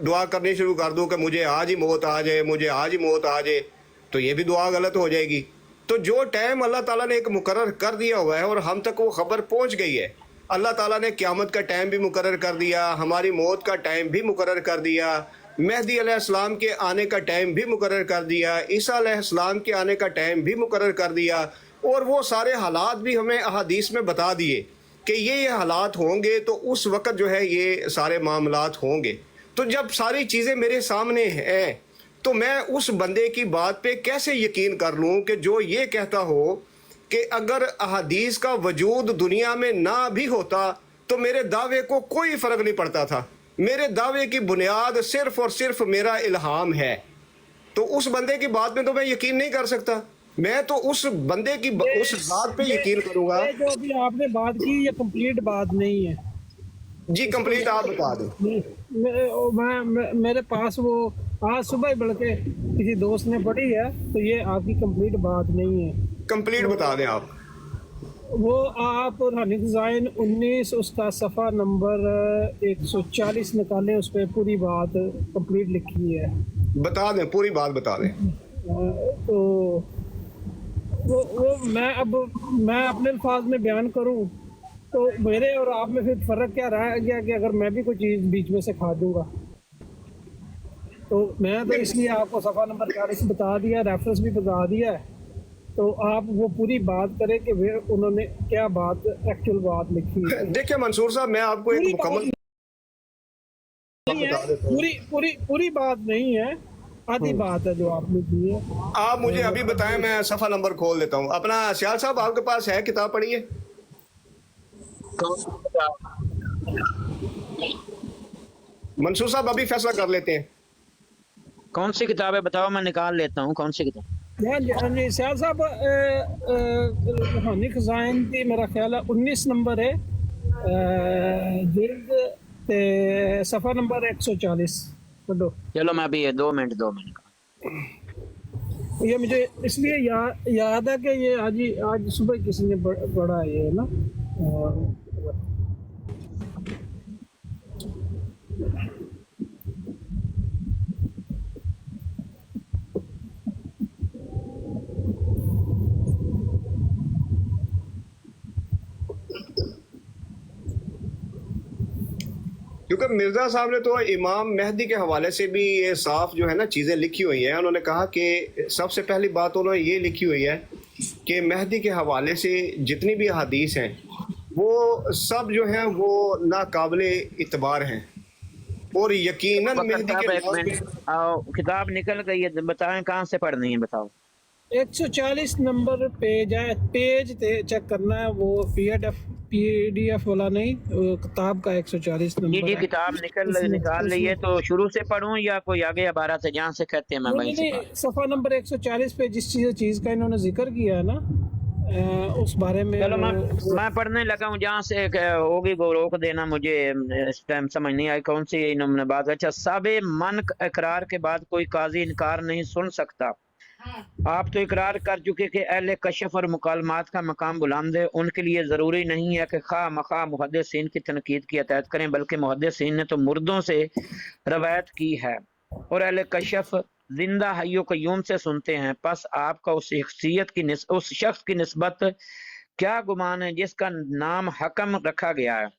दुआ करनी शुरू कर दूं कि मुझे आज ही मौत आ जाए, मुझे आज ही मौत आ जाए, तो ये भी दुआ गलत हो जाएगी। तो जो टाइम अल्लाह ताला ने एक मुकर्रर कर दिया हुआ है और हम तक वो खबर पहुंच गई है, अल्लाह ताला ने क़यामत का टाइम भी मुकर्रर कर दिया, हमारी मौत का टाइम भी मुकर्रर कर दिया, मेहदी अलैहिस्सलाम के आने का टाइम भी मुकर्रर कर दिया, ईसा अलैहिस्सलाम के आने का टाइम भी मुकर्रर कर दिया, और वो सारे हालात भी हमें अहादीस में बता दिए कि ये हालात होंगे, तो उस वक़्त जो है ये सारे मामलात होंगे। तो जब सारी चीज़ें मेरे सामने हैं तो मैं उस बंदे की बात पे कैसे यकीन कर लूँ कि जो ये कहता हो कि अगर अहादीस का वजूद दुनिया में ना भी होता तो मेरे दावे को कोई फ़र्क नहीं पड़ता था, मेरे दावे की बुनियाद सिर्फ और सिर्फ मेरा इल्हाम है, तो उस बंदे की बात में तो मैं यकीन नहीं कर सकता। मैं तो उस बंदे की उस बात पे यकीन करूँगा। जो अभी आपने बात की ये कंप्लीट बात नहीं है जी कंप्लीट आप बता दें। मेरे पास वो आज सुबह ही बल्कि किसी दोस्त ने पढ़ी है, तो ये आपकी कंप्लीट बात नहीं है। कंप्लीट बता दें आप। वो आप रूहानी ख़ज़ाइन 19 उसका सफ़ा नंबर 140 निकालें, उस पर पूरी बात कंप्लीट लिखी है। बता दें, पूरी बात बता दें। तो वो मैं अपने अल्फाज में बयान करूं तो मेरे और आप में फिर फ़र्क क्या रह गया कि अगर मैं भी कोई चीज़ बीच में से खा दूंगा, तो मैं तो इसलिए आपको सफ़ा नंबर 40 बता दिया, रेफरेंस भी बता दिया है, तो आप वो पूरी बात करें कि वे उन्होंने क्या बात एक्चुअल बात लिखी है। देखिए मंसूर साहब, मैं आपको एक मुकम्मल पूरी बात नहीं है, आधी बात है जो आपने की है। आप मुझे अभी बताएं, मैं सफ़ा नंबर खोल देता हूँ अपना। सियाल साहब आपके पास है किताब, पढ़िए। मंसूर साहब अभी फैसला कर लेते हैं। कौन सी किताब है बताओ, मैं निकाल लेता हूँ। कौन सी किताब? सियाल साहब रूहानी ख़ज़ाइन की मेरा ख्याल है 19 नंबर है, जिल्द ते सफ़ा नंबर 140 पढ़ो। चलो मैं अभी 2 मिनट ये मुझे इसलिए याद है कि ये आज सुबह किसी ने पढ़ा है ये ना। क्योंकि मिर्ज़ा साहब ने तो इमाम मेहदी के हवाले से भी ये साफ जो है ना चीज़ें लिखी हुई हैं। उन्होंने कहा कि सबसे पहली बात उन्होंने ये लिखी हुई है कि मेहदी के हवाले से जितनी भी हदीस हैं वो सब जो हैं वो नाकाबिले इतबार हैं, और यकीनन मेहदी के किताब निकल गई है, बताएं कहाँ से पढ़नी है बताओ। 140 नंबर पेज है, पेज चेक करना है, वो पीडीएफ वाला नहीं, किताब का 140 नंबर जी किताब निकाल ली है, तो शुरू से पढ़ूं या कोई आगे अबारा से जहाँ से कहते हैं मैं वहीं से? सफ़ा नंबर 140 पे जिस चीज़ का इन्होंने जिक्र किया है ना, उस बारे में। चलो मैं पढ़ने लगा हूँ, जहाँ से होगी वो रोक देना, मुझे इस टाइम समझ नहीं आई कौन सी इन्होंने बात। अच्छा, साबे मन इकरार के बाद कोई काजी इनकार नहीं सुन सकता। आप तो इकरार कर चुके कि अहले कशफ और मुकालमात का मकाम बुलंद है, उनके लिए ज़रूरी नहीं है कि खा मखा मुहद्दिसीन की तनकीद की अतायत करें, बल्कि मुहद्दिसीन ने तो मुर्दों से रवायत की है और अहले कशफ जिंदा हय्यो कय्यूम से सुनते हैं। बस आपका उस शख्स की निस्बत क्या गुमान है जिसका नाम हकम रखा गया है?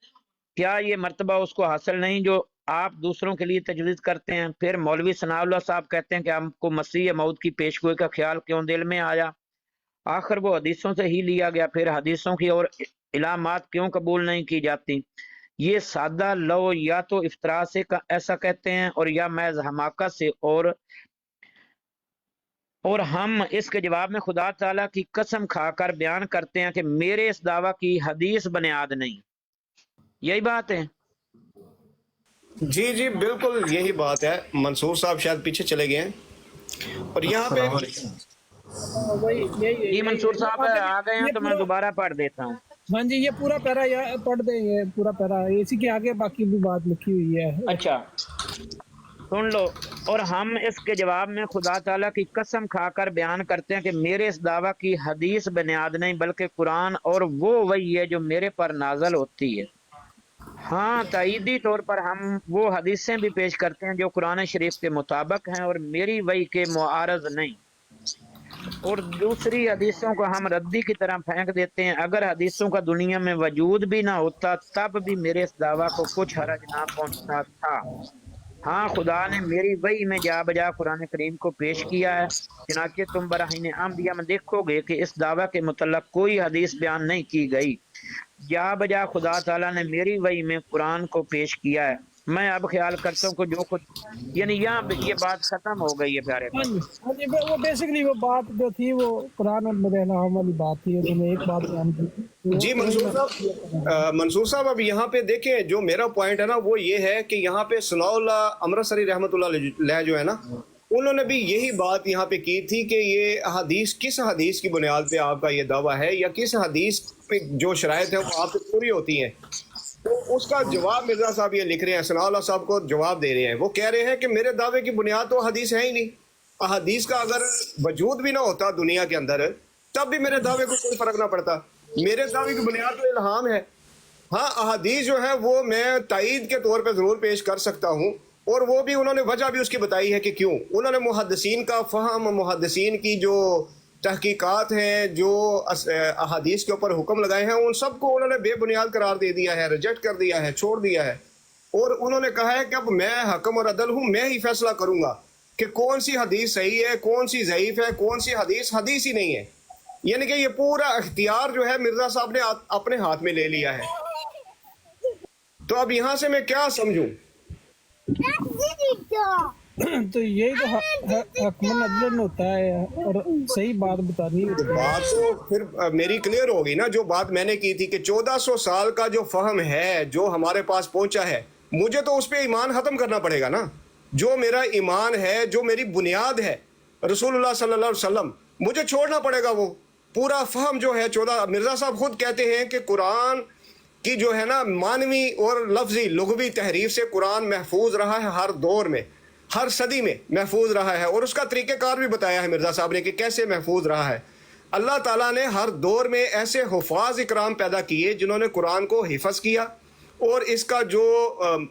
क्या ये मर्तबा उसको हासिल नहीं जो आप दूसरों के लिए तजवीज़ करते हैं? फिर मौलवी सनाउल्लाह साहब कहते हैं कि हमको मसीह मौत की पेशगोई का ख्याल क्यों दिल में आया? आखिर वो हदीसों से ही लिया गया, फिर हदीसों की और इलामात क्यों कबूल नहीं की जाती? ये सादा लो या तो इफ्तरा से ऐसा कहते हैं और या महज हमाकत से, और हम इसके जवाब में खुदा ताला की कसम खाकर बयान करते हैं कि मेरे इस दावा की हदीस बुनियाद नहीं। यही बात है। जी जी बिल्कुल यही बात है। मंसूर साहब शायद पीछे चले गए हैं और यहाँ पे ये मंसूर साहब आ गए हैं तो मैं दोबारा पढ़ देता हूँ। हाँ जी, ये पूरा पैरा यार पढ़ दे, ये पूरा पैरा, इसी के आगे बाकी भी बात लिखी हुई है। अच्छा सुन लो। और हम इसके जवाब में खुदा ताला की कसम खाकर बयान करते हैं कि मेरे इस दावा की हदीस बुनियाद नहीं बल्कि कुरान और वो वही है जो मेरे पर नाजल होती है। हाँ, ताईदी तौर पर हम वो हदीसें भी पेश करते हैं जो कुरान शरीफ के मुताबिक हैं और मेरी वही के मुआरज नहीं, और दूसरी हदीसों को हम रद्दी की तरह फेंक देते हैं। अगर हदीसों का दुनिया में वजूद भी ना होता तब भी मेरे इस दावा को कुछ हरज ना पहुंचता था। हाँ, खुदा ने मेरी वही में जा बजा कुरान करीम को पेश किया है। चनाचे तुम बराहीन अंबिया में देखोगे कि इस दावा के मुतल्लक कोई हदीस बयान नहीं की गई, जा बजा खुदा ताला ने मेरी वही में कुरान को पेश किया है। मैं अब ख्याल करता हूँ कि जो कुछ यानी यहाँ पे ये बात खत्म हो गई है प्यारे। हाँ जी, हाँ जी, वो बेसिकली वो बात जो थी वो कुरान में रहना वाली बात थी, जो मैं एक बात ध्यान दी। जी मंसूर साहब अब यहाँ पे देखें, जो मेरा पॉइंट है ना वो ये है कि यहाँ पे सनाउल्लाह अमृतसरी रहमतुल्लाह अलैह जो है ना, उन्होंने भी यही बात यहाँ पे की थी कि ये हदीस किस हदीस की बुनियाद पे आपका ये दावा है या किस हदीस पे जो शरायत है वो आप पे पूरी होती हैं। तो उसका जवाब मिर्जा साहब ये लिख रहे हैं, सनाउल्लाह साहब को जवाब दे रहे हैं। वो कह रहे हैं कि मेरे दावे की बुनियाद तो हदीस है ही नहीं। हदीस का अगर वजूद भी ना होता दुनिया के अंदर तब भी मेरे दावे को कोई फर्क ना पड़ता। मेरे दावे की बुनियाद तो इल्हाम है। हाँ, अहादीस जो है वो मैं ताईद के तौर पे ज़रूर पेश कर सकता हूँ, और वो भी उन्होंने वजह भी उसकी बताई है कि क्यों। उन्होंने मुहद्दिसीन का फहम, मुहद्दिसीन की जो तहकीकात हैं, जो अहादीस के ऊपर हुक्म लगाए हैं, उन सबको उन्होंने बेबुनियाद करार दे दिया है, रिजेक्ट कर दिया है, छोड़ दिया है। और उन्होंने कहा है कि अब मैं हकम और अदल हूँ, मैं ही फैसला करूँगा कि कौन सी हदीस सही है, कौन सी ज़ईफ़ है, कौन सी हदीस हदीस ही नहीं है। यानी कि ये पूरा इख्तियार जो है मिर्जा साहब ने अपने हाथ में ले लिया है। तो अब यहाँ से मैं क्या समझूं? तो यही तो हकमन अदलन होता है, और सही बात बतानी है। बात तो फिर मेरी क्लियर होगी ना, जो बात मैंने की थी कि 1400 साल का जो फहम है जो हमारे पास पहुंचा है, मुझे तो उस पर ईमान खत्म करना पड़ेगा ना। जो मेरा ईमान है, जो मेरी बुनियाद है रसूलुल्लाह सल्लल्लाहु अलैहि वसल्लम, मुझे छोड़ना पड़ेगा वो पूरा फहम जो है। 14 मिर्जा साहब खुद कहते हैं कि कुरान की जो है ना मानवी और लफ्जी लुग़वी तहरीफ से कुरान महफूज रहा है, हर दौर में, हर सदी में महफूज रहा है। और उसका तरीक़ेकार भी बताया है मिर्ज़ा साहब ने कि कैसे महफूज रहा है। अल्लाह ताला ने हर दौर में ऐसे हुफ़ाज़ इकराम पैदा किए जिन्होंने कुरान को हिफ़्ज़ किया, और इसका जो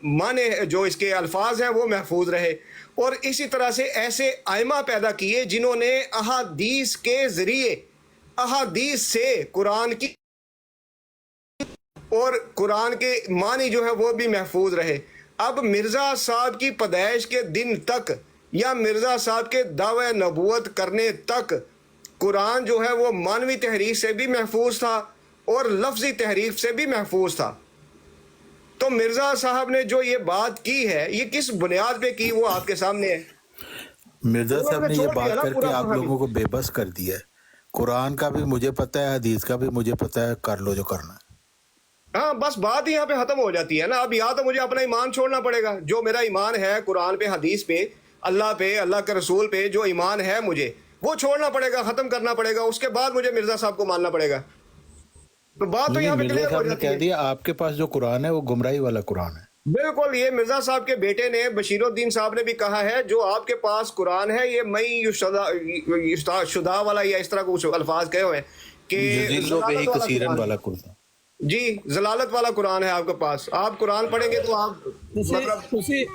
माने, जो इसके अल्फाज हैं वो महफूज रहे। और इसी तरह से ऐसे आइमा पैदा किए जिन्होंने अहादीस के ज़रिए, अहादीस से कुरान की और कुरान के मानी जो है वो भी महफूज रहे। अब मिर्ज़ा साहब की पैदाइश के दिन तक या मिर्ज़ा साहब के दावे नबूवत करने तक कुरान जो है वो मानवी तहरीफ से भी महफूज था और लफ्ज़ी तहरीफ से भी महफूज था। तो मिर्ज़ा साहब ने जो ये बात की है, ये किस बुनियाद पे की वो आपके सामने है। मिर्जा साहब ने ये बात करके आप लोगों को बेबस कर दिया है। कुरान का भी मुझे पता है, हदीस का भी मुझे पता है, कर लो जो करना है। हाँ, बस बात यहाँ पे खत्म हो जाती है ना। अब या तो मुझे अपना ईमान छोड़ना पड़ेगा, जो मेरा ईमान है कुरान पे, हदीस पे, अल्लाह पे, अल्लाह के रसूल पे जो ईमान है मुझे वो छोड़ना पड़ेगा, खत्म करना पड़ेगा। उसके बाद मुझे मिर्जा साहब को मानना पड़ेगा। तो बात तो यहाँ पे क्लियर हो जाती है। कह दिया आपके पास जो कुरान है वो गुमराही वाला कुरान है। बिल्कुल, ये मिर्जा साहब के बेटे ने, बशीरुद्दीन साहब ने भी कहा है, जो आपके पास कुरान है ये मई शुदा वाला या इस तरह कुछ अल्फाज कहे हुए हैं कि वाला कुरान, जी जलालत वाला कुरान है आपके पास। आप कुरान पढ़ेंगे तो आप मतलब ਤੁਸੀਂ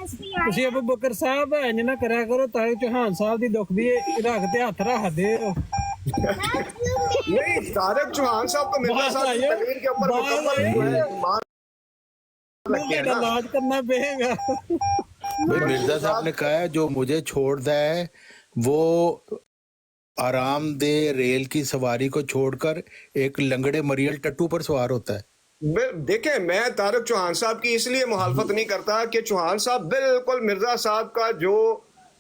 ਅਬੂ ਬਕਰ ਸਾਹਿਬ ਇੰਜ ਨਾ ਕਰਿਆ ਕਰੋ, ਤਾਏ ਚੌਹਾਨ ਸਾਹਿਬ ਦੀ ਦੁੱਖ ਦੀ ਰੱਖਦੇ ਹੱਥ ਰੱਖ ਦੇ। नहीं, तारिक चौहान साहब तो मिर्जा साहब की तकरीर के ऊपर मुकम्मल इलाज करना पड़ेगा। मिर्जा साहब ने कहा है जो मुझे छोड़ता है वो आरामदेह रेल की सवारी को छोड़कर एक लंगड़े मरियल टट्टू पर सवार होता है। देखें, मैं तारिक चौहान साहब की इसलिए मुखालफत नहीं करता कि चौहान साहब बिल्कुल मिर्जा साहब का जो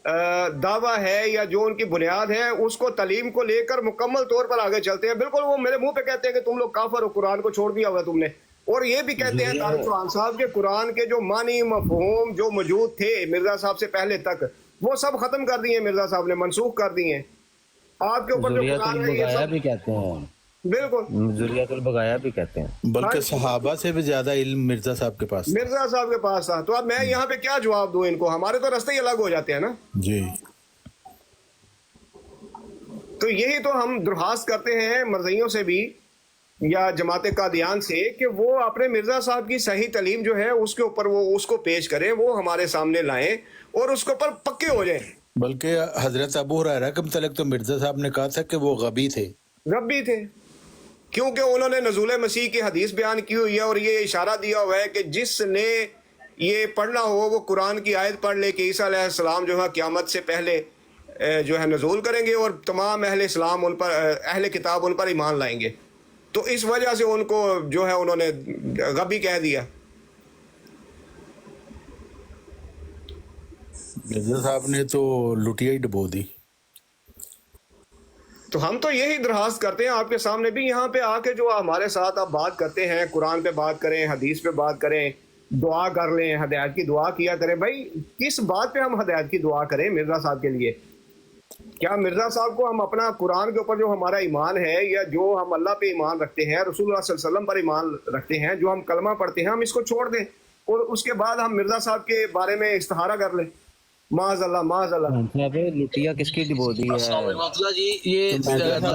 दावा है या जो उनकी बुनियाद है उसको तालीम को लेकर मुकम्मल तौर पर आगे चलते हैं। बिल्कुल वो मेरे मुंह पे कहते हैं कि तुम लोग काफिर हो, कुरान को छोड़ दिया हुआ तुमने। और ये भी कहते हैं तारिक चौहान साहब के कुरान के जो मानी मफहूम जो मौजूद थे मिर्जा साहब से पहले तक, वो सब खत्म कर दिए मिर्जा साहब ने, मनसूख कर दिए। आपके ऊपर जो कुरान है ये सब भी कहते हैं। बिल्कुल ज़ुरियत अल-बगाया भी कहते हैं। बल्कि सहाबा से भी ज्यादा इल्म मिर्जा साहब के पास था। मिर्जा साहब के पास था। तो अब मैं यहाँ पे क्या जवाब दूं इनको, हमारे तो रास्ते ही अलग हो जाते हैं ना। जी तो यही तो हम दरख्वास्त करते हैं मरज़इयों से भी या जमात कादियान से कि वो अपने मिर्जा साहब की सही तालीम जो है उसके ऊपर वो उसको पेश करें, वो हमारे सामने लाएं और उसके ऊपर पक्के हो जाएं। बल्कि हजरत अबू हुरैरा के मुतल्लिक़ तो मिर्जा साहब ने कहा था कि वो गबी थे। रब्बी थे, क्योंकि उन्होंने नज़ूल मसीह की हदीस बयान की हुई है और ये इशारा दिया हुआ है कि जिसने ये पढ़ना हो वो कुरान की आयत पढ़ ले कि ईसा अलैहिस्सलाम जो है क़यामत से पहले जो है नज़ूल करेंगे और तमाम अहले इस्लाम उन पर, अहले किताब उन पर ईमान लाएंगे। तो इस वजह से उनको जो है उन्होंने गबी कह दिया। मिर्जा साहब ने तो लुटिया ही डुबो दी। तो हम तो यही दरख्वास्त करते हैं आपके सामने भी, यहाँ पे आके जो हमारे साथ आप बात करते हैं, कुरान पे बात करें, हदीस पे बात करें, दुआ कर लें, हदायत की दुआ किया करें। भाई किस बात पे हम हदायत की दुआ करें मिर्जा साहब के लिए? क्या मिर्जा साहब को हम अपना कुरान के ऊपर जो हमारा ईमान है या जो हम अल्लाह पे ईमान रखते हैं, रसूलुल्लाह सल्लल्लाहु अलैहि वसल्लम पर ईमान रखते हैं, जो हम कलमा पढ़ते हैं, हम इसको छोड़ दें और उसके बाद हम मिर्जा साहब के बारे में इस्तिहारा कर लें? माज़अल्लाह माज़अल्लाह। लुटिया किसकी डुबो दी है? जी ये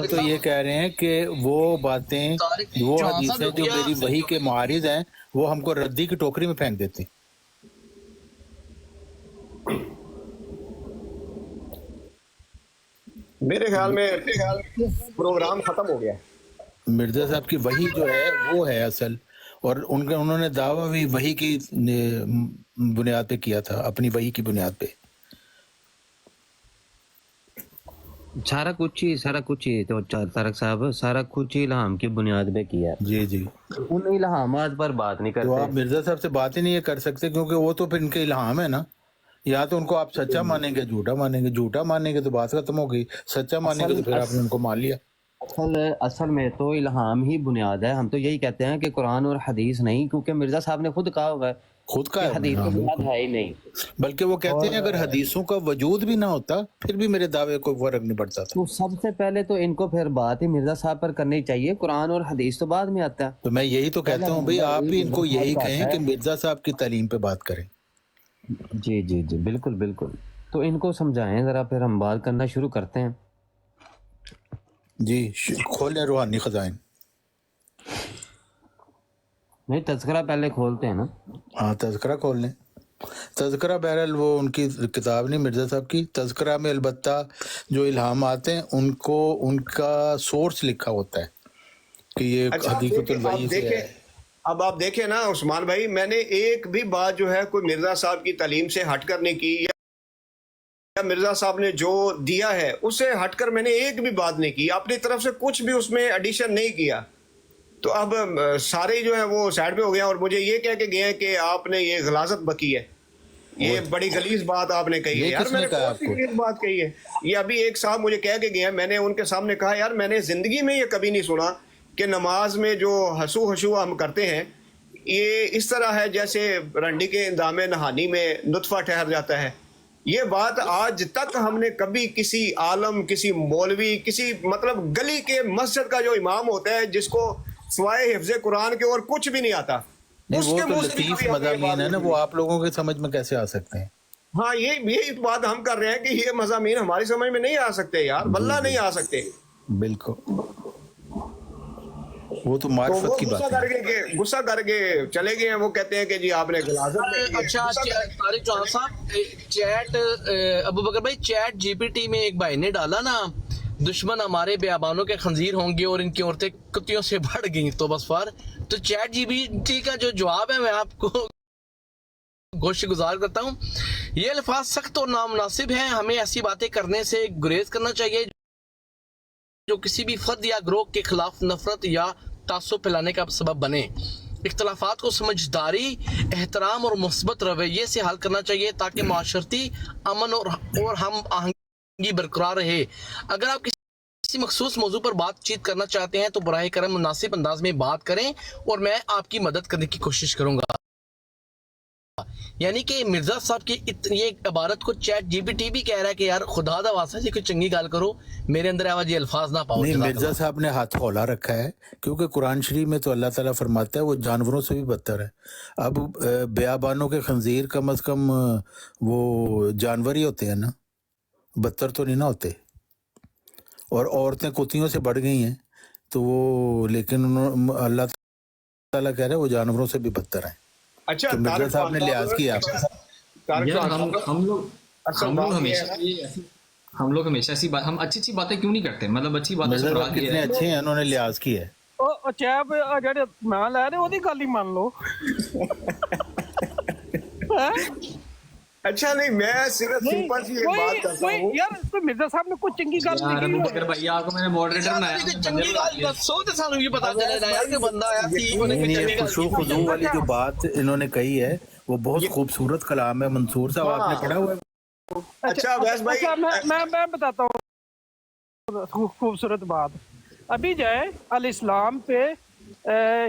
तो ये कह रहे हैं कि वो बातें, वो हदीसें जो मेरी वही के मुआरिज हैं, वो हमको रद्दी की टोकरी में फेंक देते। मेरे ख्याल में प्रोग्राम खत्म हो गया। मिर्जा साहब की वही जो है वो है असल, और उन्होंने दावा भी वही की बुनियाद पे किया था, अपनी वही की बुनियाद पे। सारा कुछ ही तो तारक साहब सारा कुछ ही इल्हाम की बुनियाद पे किया है। जी जी, उन इल्हामात पर बात नहीं करते। तो आप मिर्जा साहब से बात ही नहीं कर सकते, क्योंकि वो तो फिर इनके इल्हाम है ना। या तो उनको आप सच्चा मानेंगे, झूठा मानेंगे, झूठा मानेंगे तो बात खत्म हो गई, सच्चा मानेंगे तो फिर आपने उनको मान लिया। असल में तो इल्हाम ही बुनियाद है। हम तो यही कहते हैं कि कुरान और हदीस नहीं, क्योंकि मिर्जा साहब ने खुद कहा हुआ है, खुद का हदीस तो बुनियाद है ही नहीं। बल्कि वो कहते हैं अगर हदीसों का वजूद भी ना होता फिर भी मेरे दावे को फर्क नहीं पड़ता था। तो सबसे पहले तो इनको फिर बात ही मिर्जा साहब पर करनी चाहिए, कुरान और हदीस तो बाद में आता है। तो मैं यही तो कहता हूँ भाई, आप भी इनको यही कहें कि मिर्जा साहब की तालीम पे बात करें। जी जी जी, बिल्कुल बिल्कुल। तो इनको समझाएं जरा, फिर हम बात करना शुरू करते हैं। जी खोलें रूहानी खजाइन। नहीं, तज़किरा पहले खोलते हैं ना। हाँ तज़किरा खोल लें। तज़किरा बहरहाल वो उनकी किताब नहीं मिर्जा साहब की। तज़किरा में अलबत्ता जो इल्हाम आते हैं उनको उनका सोर्स लिखा होता है कि ये हकीकतुल वही से है। अब आप देखें ना उस्मान भाई, मैंने एक भी बात जो है कोई मिर्जा साहब की तालीम से हट करने की या मिर्जा साहब ने जो दिया है उससे हटकर मैंने एक भी बात नहीं की, अपनी तरफ से कुछ भी उसमें एडिशन नहीं किया। तो अब सारे जो है वो साइड पे हो गया और मुझे ये कह के गए कि आपने ये गलाजत बकी है, ये बड़ी गलीज बात आपने कही है। यार मैंने कौन सी गलीज बात कही है? ये अभी एक साहब मुझे कह के गए, मैंने उनके सामने कहा यार मैंने जिंदगी में ये कभी नहीं सुना कि नमाज में जो हंसू हशू हम करते हैं ये इस तरह है जैसे रंडी के इंदामे नहानी में नुत्फा ठहर जाता है। ये बात आज तक हमने कभी किसी आलम, किसी मौलवी, किसी मतलब गली के मस्जिद का जो इमाम होता है जिसको सिवाय हिफ्ज़ कुरान के और कुछ भी नहीं आता, वो तो लतीफ मज़ामीन है ना, वो आप लोगों के समझ में कैसे आ सकते हैं? हाँ यही बात हम कर रहे हैं कि ये मज़ामीन हमारी समझ में नहीं आ सकते यार, वल्लाह नहीं आ सकते। बिल्कुल, वो तो मार्फत की बात है। गुस्सा करके चले गए हैं। वो कहते हैं कि जी आपने अच्छा तारिक चौहान साहब, चैट अबू बकर भाई, चैट जीपीटी में एक भाई ने डाला ना, दुश्मन हमारे बेआबानों के खंजीर होंगे और इनकी औरतें कुत्तियों से बढ़ गई तो बस फार। तो चैट जीपीटी का जो जवाब है मैं आपको गोश्त गुजार करता हूँ। ये अल्फाज सख्त और नामुनासिब हैं, हमें ऐसी बातें करने से गुरेज करना चाहिए जो किसी भी फर्द या ग्रोह के खिलाफ नफरत या तासुब फैलाने का सबब बने। इख्तलाफात को समझदारी, एहतराम और मुस्बत रवैये से हल करना चाहिए ताकि माशरती अमन और हम आहंगी बरकरार रहे। अगर आप किसी मखसूस मौजू पर बातचीत करना चाहते हैं तो बराए करम मुनासिब अंदाज में बात करें और मैं आपकी मदद करने की कोशिश करूंगा। یعنی کہ مرزا صاحب کی یہ عبارت کو چیٹ جی پی ٹی بھی کہہ رہا ہے کہ یار خدا دا واسطہ جی کوئی چنگی گال کرو میرے اندر آواز یہ الفاظ نہ پاؤ. نہیں، مرزا صاحب نے ہاتھ کھولا رکھا ہے، کیونکہ قرآن شریف میں تو اللہ تعالیٰ فرماتا ہے وہ جانوروں سے بھی بدتر ہے. اب بیابانوں کے خنزیر کم از کم وہ جانور ہی ہوتے ہیں نا، بدتر تو نہیں نہ ہوتے. اور عورتیں کتیوں سے بڑھ گئی ہیں تو وہ، لیکن اللہ تعالیٰ کہہ رہے ہیں وہ جانوروں سے بھی بدتر ہیں. اچھا تو مرزا صاحب نے لحاظ کیا. یار ہم لوگ ہمیشہ ایسی بات، ہم اچھی باتیں کیوں نہیں کرتے؟ مطلب اچھی باتیں مرزا صاحب کتنے اچھے ہیں، انہوں نے لحاظ کیا ہے. ਉਹ ਚੈਬ ਜਿਹੜੇ ਨਾਂ ਲੈ ਰਹੇ ਉਹਦੀ ਗੱਲ ਹੀ ਮੰਨ ਲਓ. اچھا نہیں، میں صرف سمپل سی ایک بات کرتا ہوں یار کوئی مرزا صاحب نے کوئی چنگی گل نہیں کی. ابو بکر بھائی آپ کو میں نے ماڈریٹر بنایا. چنگی گال دسو تے سانو یہ پتہ چلے گا یار کہ بندہ آیا ٹھیک ہونے کی چنگی گال. خشوع خضوع والی جو بات انہوں نے کہی ہے وہ بہت خوبصورت کلام ہے. منصور صاحب آپ نے پڑھا ہوا ہے؟ اچھا ویس بھائی، میں بتاتا ہوں خوبصورت بات. ابھی جائے الاسلام پہ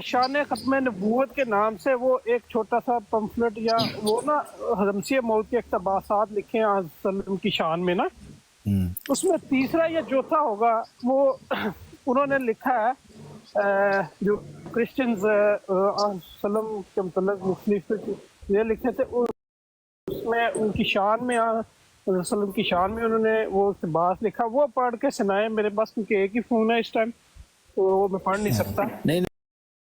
شان ختم نبوت کے نام سے وہ ایک چھوٹا سا پمفلٹ یا وہ نا حمسی موت کے اقتباسات لکھے ہیں وسلم کی شان میں نا، اس میں تیسرا یا چوتھا ہوگا وہ انہوں نے لکھا ہے جو کرسچنز وسلم کے متعلق مختلف یہ لکھے تھے، اس میں ان کی شان میں وسلم کی شان میں انہوں نے وہ اقتباس لکھا. وہ پڑھ کے سنائے میرے پاس، کیونکہ ایک ہی فون ہے اس ٹائم تو وہ میں پڑھ نہیں سکتا. نہیں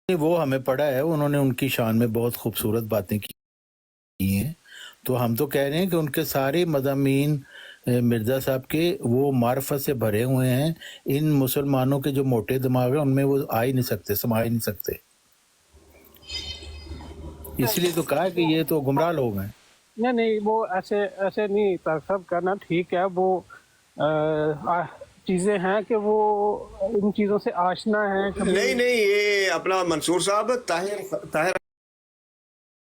وہ ہمیں پڑھا ہے، انہوں نے ان کی شان میں بہت خوبصورت باتیں کی ہیں. تو ہم تو کہہ رہے ہیں کہ ان کے سارے مضامین مرزا صاحب کے وہ معرفت سے بھرے ہوئے ہیں. ان مسلمانوں کے جو موٹے دماغ ہیں ان میں وہ آ ہی نہیں سکتے، سما ہی نہیں سکتے. اس لیے تو کہا کہ یہ تو گمراہ لوگ ہیں. نہیں وہ ایسے نہیں طارق صاحب کرنا ٹھیک ہے. وہ چیزیں ہیں کہ وہ ان چیزوں سے آشنا ہیں. نہیں یہ اپنا منصور صاحب طاہر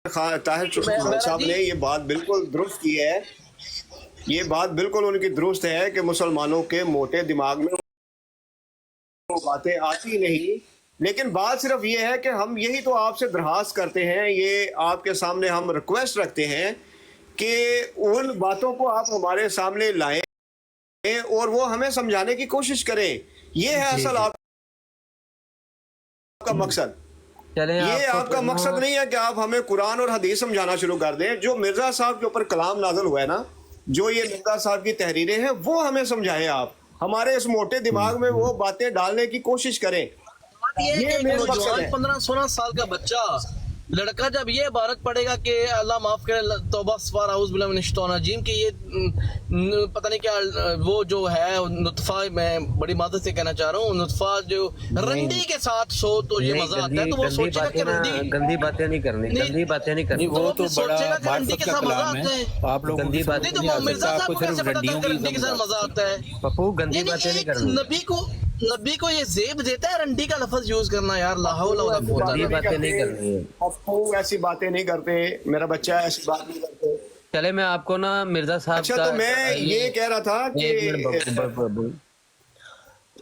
صاحب نے یہ بات بالکل درست کی ہے. یہ بات بالکل ان کی درست ہے کہ مسلمانوں کے موٹے دماغ میں وہ باتیں آتی نہیں. لیکن بات صرف یہ ہے کہ ہم یہی تو آپ سے درخواست کرتے ہیں، یہ آپ کے سامنے ہم ریکویسٹ رکھتے ہیں کہ ان باتوں کو آپ ہمارے سامنے لائیں اور وہ ہمیں سمجھانے کی کوشش کریں. یہ ہے اصل آپ کا مقصد. یہ آپ کا مقصد نہیں ہے کہ آپ ہمیں قرآن اور حدیث سمجھانا شروع کر دیں. جو مرزا صاحب کے اوپر کلام نازل ہوا ہے نا، جو یہ مرزا صاحب کی تحریریں ہیں، وہ ہمیں سمجھائیں. آپ ہمارے اس موٹے دماغ میں وہ باتیں ڈالنے کی کوشش کریں. یہ میرا مقصد ہے. 15-16 سال کا بچہ لڑکا جب یہ عبارت پڑھے گا کہ اللہ معاف کرے، توبہ استغفار اعوذ باللہ من الشیطان الرجیم، کہ یہ پتہ نہیں کیا وہ جو ہے نطفہ، میں بڑی معذرت سے کہنا چاہ رہا ہوں، نطفہ جو رنڈی کے ساتھ سو تو یہ مزہ آتا ہے، تو وہ سوچے گا کہ رنڈی گندی باتیں نہیں کرنی، گندی باتیں نہیں کرنی. وہ تو بڑا معرفت کا کلام ہے. آپ لوگوں گندی باتیں نہیں تو مرزا صاحب کو کیسے پتا تھا کہ رنڈی کے ساتھ مزہ آتا ہے؟ پپو گندی باتیں نہیں کرنی. نبی کو یہ زیب دیتا ہے رنڈی کا لفظ یوز کرنا. یار لا حول ولا قوت الا باللہ. باتیں نہیں کرنی. اب ایسی باتیں نہیں کرتے، میرا بچہ ایسی بات نہیں کرتے. چلے میں آپ کو نا مرزا صاحب اچھا تو میں یہ کہہ رہا تھا کہ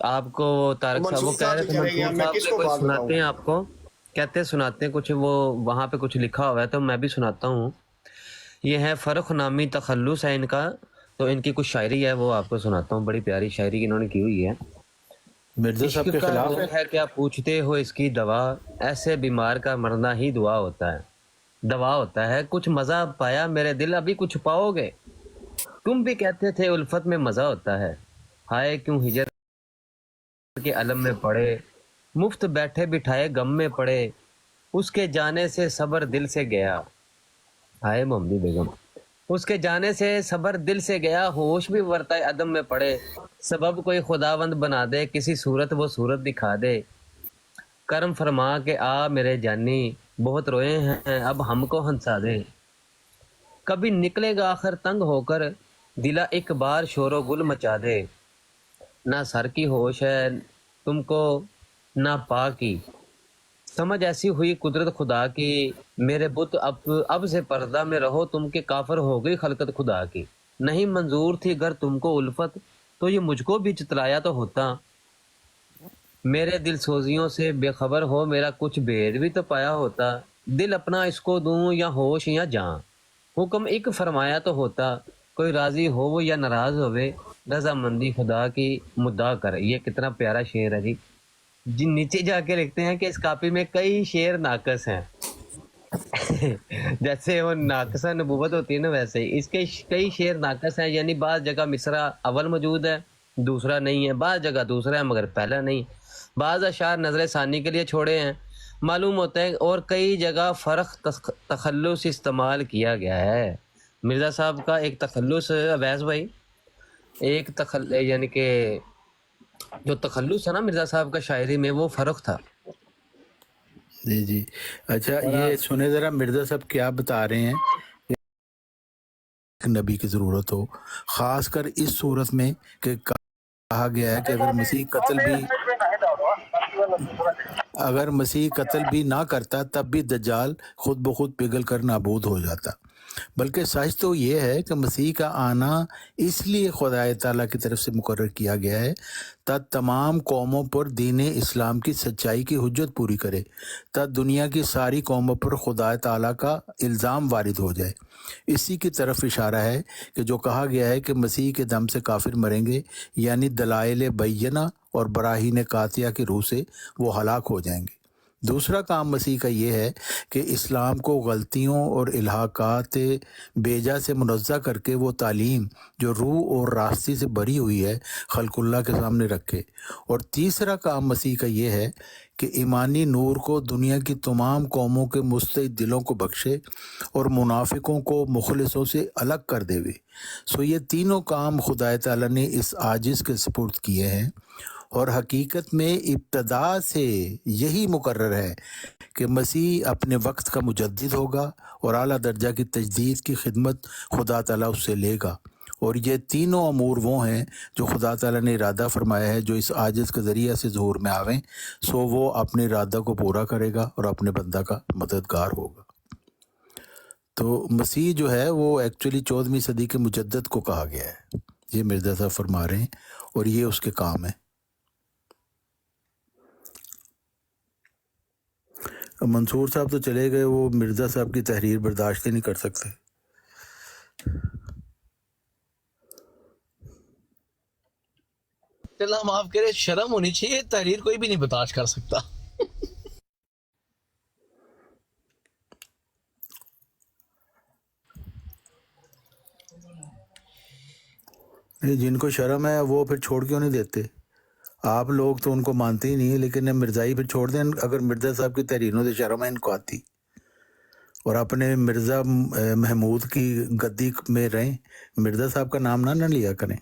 آپ کو طارق صاحب وہ کہہ رہے تھے منصور صاحب کچھ سناتے ہیں آپ کو، کہتے ہیں سناتے ہیں کچھ، وہ وہاں پہ کچھ لکھا ہوا ہے تو میں بھی سناتا ہوں. یہ ہے فرخ نامی تخلص ہے ان کا، تو ان کی کچھ شاعری ہے وہ آپ کو سناتا ہوں. بڑی پیاری شاعری انہوں نے کی ہوئی ہے. مرزا صاحب کے خلاف ہے کیا پوچھتے ہو اس کی دوا، ایسے بیمار کا مرنا ہی دعا ہوتا ہے، دوا ہوتا ہے. کچھ مزہ پایا میرے دل، ابھی کچھ پاؤ گے. تم بھی کہتے تھے الفت میں مزہ ہوتا ہے، ہائے کیوں ہجر کے علم میں پڑے، مفت بیٹھے بٹھائے غم میں پڑے، اس کے جانے سے صبر دل سے گیا. ہائے محمدی بیگم، اس کے جانے سے صبر دل سے گیا، ہوش بھی ورتائے عدم میں پڑے. سبب کوئی خداوند بنا دے، کسی صورت وہ صورت دکھا دے. کرم فرما کہ آ میرے جانی، بہت روئے ہیں اب ہم کو ہنسا دے. کبھی نکلے گا آخر تنگ ہو کر، دلا ایک بار شور و گل مچا دے. نہ سر کی ہوش ہے تم کو نہ پا کی، سمجھ ایسی ہوئی قدرت خدا کی. میرے بت اب سے پردہ میں رہو تم کے، کافر ہو گئی خلقت خدا کی. نہیں منظور تھی گر تم کو الفت، تو یہ مجھ کو بھی چترایا تو ہوتا. میرے دل سوزیوں سے بے خبر ہو، میرا کچھ بھید بھی تو پایا ہوتا. دل اپنا اس کو دوں یا ہوش یا جان، حکم ایک فرمایا تو ہوتا، کوئی راضی ہو وہ یا ناراض ہوئے، رضامندی خدا کی مدعا کرے. یہ کتنا پیارا شعر ہے جی. جی نیچے جا کے لکھتے ہیں کہ اس کاپی میں کئی شعر ناقص ہیں. جیسے وہ ناقصہ نبوت ہوتی ہے نا، ویسے ہی اس کے کئی شعر ناقص ہیں. یعنی بعض جگہ مصرع اول موجود ہے دوسرا نہیں ہے، بعض جگہ دوسرا ہے مگر پہلا نہیں، بعض اشعار نظر ثانی کے لیے چھوڑے ہیں معلوم ہوتا ہے، اور کئی جگہ فرق تخلص استعمال کیا گیا ہے. مرزا صاحب کا ایک تخلص اویس بھائی، ایک یعنی کہ جو تخلص ہے نا مرزا صاحب کا شاعری میں، وہ فرق تھا. جی جی. اچھا یہ سنیں ذرا مرزا صاحب کیا بتا رہے ہیں کہ نبی کی ضرورت ہو، خاص کر اس صورت میں کہ کہا گیا ہے کہ اگر مسیح قتل بھی نہ کرتا تب بھی دجال خود بخود پگھل کر نابود ہو جاتا. بلکہ سچ تو یہ ہے کہ مسیح کا آنا اس لیے خدا تعالیٰ کی طرف سے مقرر کیا گیا ہے تاکہ تمام قوموں پر دین اسلام کی سچائی کی حجت پوری کرے، تاکہ دنیا کی ساری قوموں پر خدا تعالیٰ کا الزام وارد ہو جائے. اسی کی طرف اشارہ ہے کہ جو کہا گیا ہے کہ مسیح کے دم سے کافر مریں گے، یعنی دلائل بینہ اور براہین قاطعہ کی روح سے وہ ہلاک ہو جائیں گے. دوسرا کام مسیح کا یہ ہے کہ اسلام کو غلطیوں اور الحاقات بیجا سے منزہ کر کے وہ تعلیم جو روح اور راستی سے بری ہوئی ہے خلق اللہ کے سامنے رکھے. اور تیسرا کام مسیح کا یہ ہے کہ ایمانی نور کو دنیا کی تمام قوموں کے مستعد دلوں کو بخشے اور منافقوں کو مخلصوں سے الگ کر دے. سو یہ تینوں کام خدا تعالیٰ نے اس عاجز کے سپرد کیے ہیں، اور حقیقت میں ابتدا سے یہی مقرر ہے کہ مسیح اپنے وقت کا مجدد ہوگا اور اعلیٰ درجہ کی تجدید کی خدمت خدا تعالیٰ اس سے لے گا. اور یہ تینوں امور وہ ہیں جو خدا تعالیٰ نے ارادہ فرمایا ہے جو اس عاجز کے ذریعہ سے ظہور میں آویں، سو وہ اپنے ارادہ کو پورا کرے گا اور اپنے بندہ کا مددگار ہوگا. تو مسیح جو ہے وہ ایکچولی 14ویں صدی کے مجدد کو کہا گیا ہے، یہ مرزا صاحب فرما رہے ہیں، اور یہ اس کے کام ہے. منصور صاحب تو چلے گئے، وہ مرزا صاحب کی تحریر برداشت ہی نہیں کر سکتے. اللہ معاف کرے، شرم ہونی چاہیے، تحریر کوئی بھی نہیں برداشت کر سکتا. جن کو شرم ہے وہ پھر چھوڑ کیوں نہیں دیتے؟ آپ لوگ تو ان کو مانتے ہی نہیں ہیں، لیکن مرزائی پھر چھوڑ دیں. اگر مرزا صاحب کی تحریروں سے شرم ہے ان کو آتی، اور اپنے مرزا محمود کی گدی میں رہیں، مرزا صاحب کا نام نہ لیا کریں.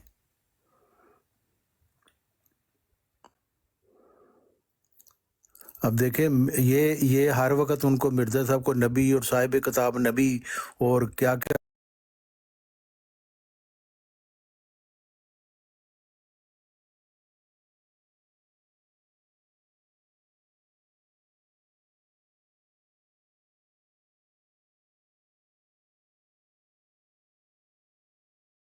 اب دیکھیں یہ ہر وقت ان کو مرزا صاحب کو نبی اور صاحب کتاب نبی اور کیا کیا